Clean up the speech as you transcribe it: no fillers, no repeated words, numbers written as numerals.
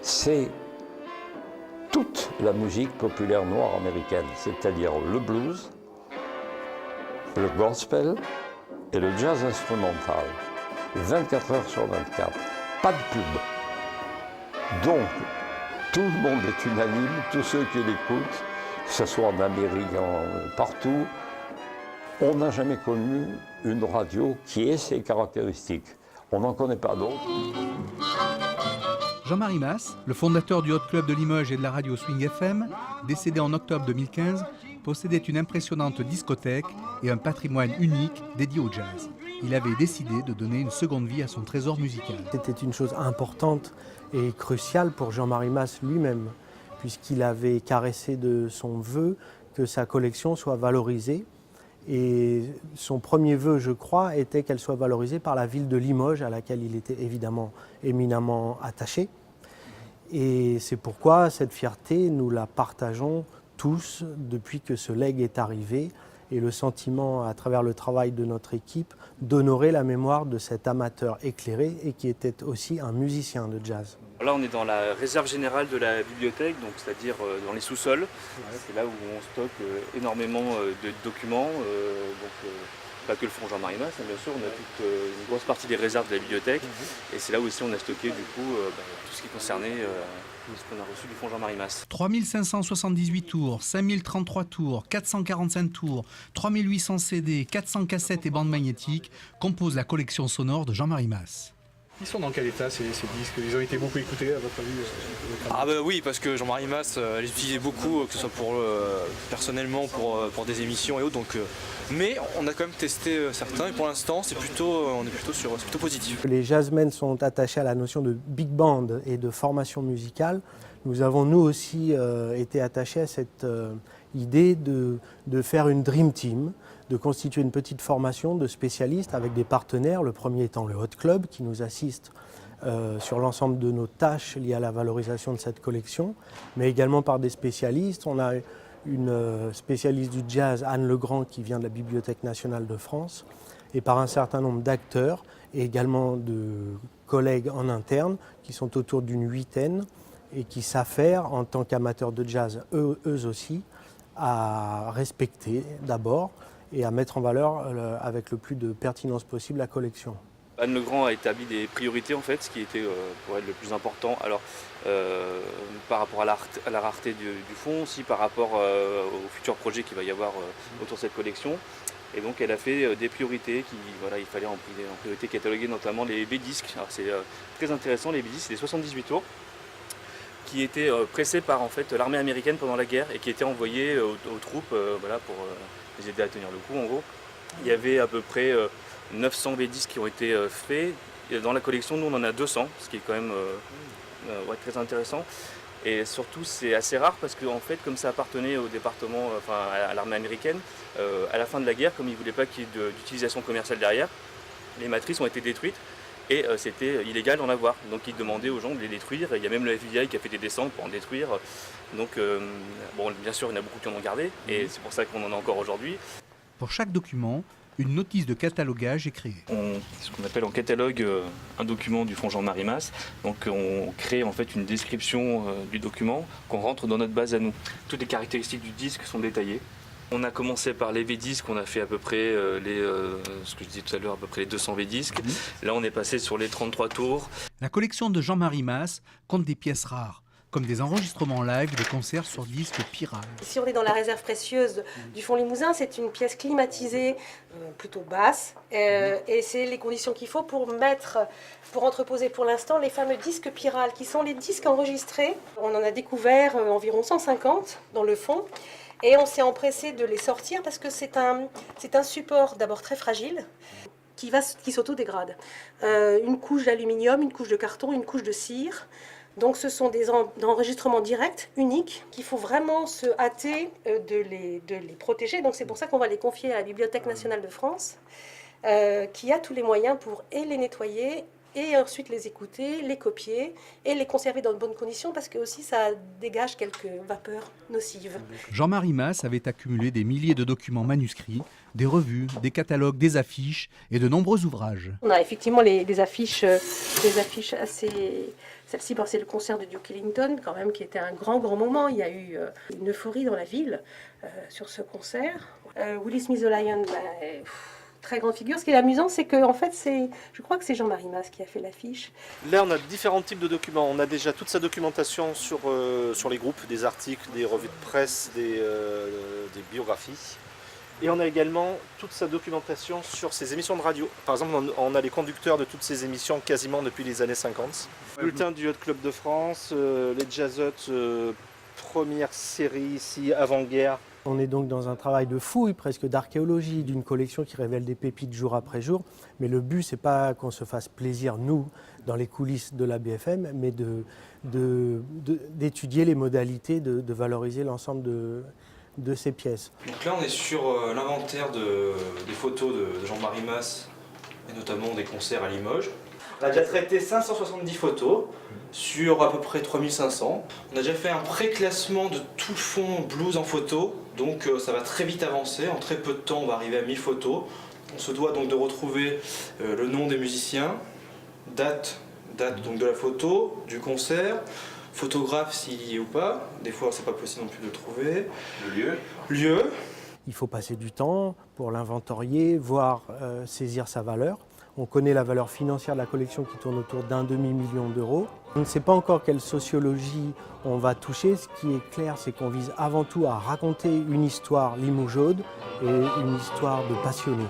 c'est toute la musique populaire noire américaine, c'est-à-dire le blues, le gospel et le jazz instrumental. 24 heures sur 24, pas de pub. Donc, tout le monde est unanime, tous ceux qui l'écoutent, que ce soit en Amérique, partout, on n'a jamais connu une radio qui ait ces caractéristiques. On n'en connaît pas d'autres. Jean-Marie Mas, le fondateur du Hot Club de Limoges et de la radio Swing FM, décédé en octobre 2015, possédait une impressionnante discothèque et un patrimoine unique dédié au jazz. Il avait décidé de donner une seconde vie à son trésor musical. C'était une chose importante et cruciale pour Jean-Marie Mas lui-même, puisqu'il avait caressé de son vœu que sa collection soit valorisée. Et son premier vœu, je crois, était qu'elle soit valorisée par la ville de Limoges, à laquelle il était évidemment éminemment attaché. Et c'est pourquoi cette fierté, nous la partageons tous depuis que ce legs est arrivé, et le sentiment, à travers le travail de notre équipe, d'honorer la mémoire de cet amateur éclairé et qui était aussi un musicien de jazz. Là, on est dans la réserve générale de la bibliothèque, donc c'est-à-dire dans les sous-sols. Ouais. C'est là où on stocke énormément de documents, pas que le fonds Jean-Marie Mas, bien sûr, on a toute une grosse partie des réserves de la bibliothèque, et c'est là aussi on a stocké du coup tout ce qui concernait ce qu'on a reçu du fonds Jean-Marie Mas. 3578 tours, 5033 tours, 445 tours, 3800 CD, 400 cassettes et bandes magnétiques composent la collection sonore de Jean-Marie Mas. Ils sont dans quel état ces disques? Ils ont été beaucoup écoutés à votre avis? Ah bah oui, parce que Jean-Marie Mas les utilisait beaucoup, que ce soit pour personnellement pour des émissions et autres. Donc, mais on a quand même testé certains et pour l'instant c'est plutôt positif. Les jazzmen sont attachés à la notion de big band et de formation musicale. Nous avons nous aussi été attachés à cette idée de faire une dream team, de constituer une petite formation de spécialistes avec des partenaires, le premier étant le Hot Club qui nous assiste sur l'ensemble de nos tâches liées à la valorisation de cette collection, mais également par des spécialistes. On a une spécialiste du jazz, Anne Legrand, qui vient de la Bibliothèque nationale de France, et par un certain nombre d'acteurs et également de collègues en interne qui sont autour d'une huitaine et qui s'affairent en tant qu'amateurs de jazz, eux aussi, à respecter d'abord et à mettre en valeur avec le plus de pertinence possible la collection. Anne Legrand a établi des priorités en fait, ce qui était pour elle le plus important. Alors par rapport à la rareté du fonds, aussi par rapport aux futurs projets qu'il va y avoir autour de cette collection. Et donc elle a fait des priorités il fallait en priorité cataloguer notamment les B-disques. Alors c'est très intéressant, les B-disques, c'est des 78 tours qui étaient pressés par en fait l'armée américaine pendant la guerre et qui étaient envoyés aux troupes pour les aider à tenir le coup en gros. Il y avait à peu près 900 B-disques qui ont été faits. Et dans la collection, nous on en a 200, ce qui est quand même très intéressant. Et surtout c'est assez rare parce que en fait, comme ça appartenait au département, à l'armée américaine, à la fin de la guerre, comme ils ne voulaient pas qu'il y ait d'utilisation commerciale derrière, les matrices ont été détruites. Et c'était illégal d'en avoir, donc ils demandaient aux gens de les détruire. Il y a même le FBI qui a fait des descentes pour en détruire. Donc bien sûr, il y en a beaucoup qui en ont gardé, et c'est pour ça qu'on en a encore aujourd'hui. Pour chaque document, une notice de catalogage est créée. Ce qu'on appelle en catalogue un document du fonds Jean-Marie Mas. Donc on crée en fait une description du document qu'on rentre dans notre base à nous. Toutes les caractéristiques du disque sont détaillées. On a commencé par les V-disques, on a fait à peu près ce que je disais tout à l'heure, à peu près les 200 V-disques. Là, on est passé sur les 33 tours. La collection de Jean-Marie Mas compte des pièces rares, comme des enregistrements live de concerts sur disque Piral. Si on est dans la réserve précieuse du fonds Limousin, c'est une pièce climatisée, plutôt basse, et c'est les conditions qu'il faut pour entreposer pour l'instant les fameux disques Piral, qui sont les disques enregistrés. On en a découvert environ 150 dans le fond. Et on s'est empressé de les sortir parce que c'est un support d'abord très fragile qui s'autodégrade. Une couche d'aluminium, une couche de carton, une couche de cire. Donc ce sont des enregistrements directs, uniques, qu'il faut vraiment se hâter de les protéger. Donc c'est pour ça qu'on va les confier à la Bibliothèque nationale de France, qui a tous les moyens pour les nettoyer et ensuite les écouter, les copier et les conserver dans de bonnes conditions parce que aussi ça dégage quelques vapeurs nocives. Jean-Marie Mas avait accumulé des milliers de documents manuscrits, des revues, des catalogues, des affiches et de nombreux ouvrages. On a effectivement des affiches assez... Celle-ci, c'est le concert de Duke Ellington, quand même, qui était un grand moment. Il y a eu une euphorie dans la ville sur ce concert. Willie Smith the Lion, très grande figure. Ce qui est amusant, c'est que, en fait, je crois que c'est Jean-Marie Mas qui a fait l'affiche. Là, on a différents types de documents. On a déjà toute sa documentation sur les groupes, des articles, des revues de presse, des biographies. Et on a également toute sa documentation sur ses émissions de radio. Par exemple, on a les conducteurs de toutes ces émissions quasiment depuis les années 50. Bulletin du Yacht Club de France, les Jazzottes, première série ici, avant-guerre. On est donc dans un travail de fouille, presque d'archéologie, d'une collection qui révèle des pépites jour après jour. Mais le but, c'est pas qu'on se fasse plaisir, nous, dans les coulisses de la BFM, mais d'étudier les modalités de valoriser l'ensemble de ces pièces. Donc là, on est sur l'inventaire des photos de Jean-Marie Mas, et notamment des concerts à Limoges. On a déjà traité 570 photos sur à peu près 3500. On a déjà fait un pré-classement de tout le fond blues en photo, donc ça va très vite avancer. En très peu de temps, on va arriver à 1000 photos. On se doit donc de retrouver le nom des musiciens, date donc de la photo, du concert, photographe s'il y est ou pas, des fois c'est pas possible non plus de le trouver, le lieu. Il faut passer du temps pour l'inventorier, voire saisir sa valeur. On connaît la valeur financière de la collection qui tourne autour d'1 demi-million d'euros. On ne sait pas encore quelle sociologie on va toucher. Ce qui est clair, c'est qu'on vise avant tout à raconter une histoire limougeaude et une histoire de passionnés.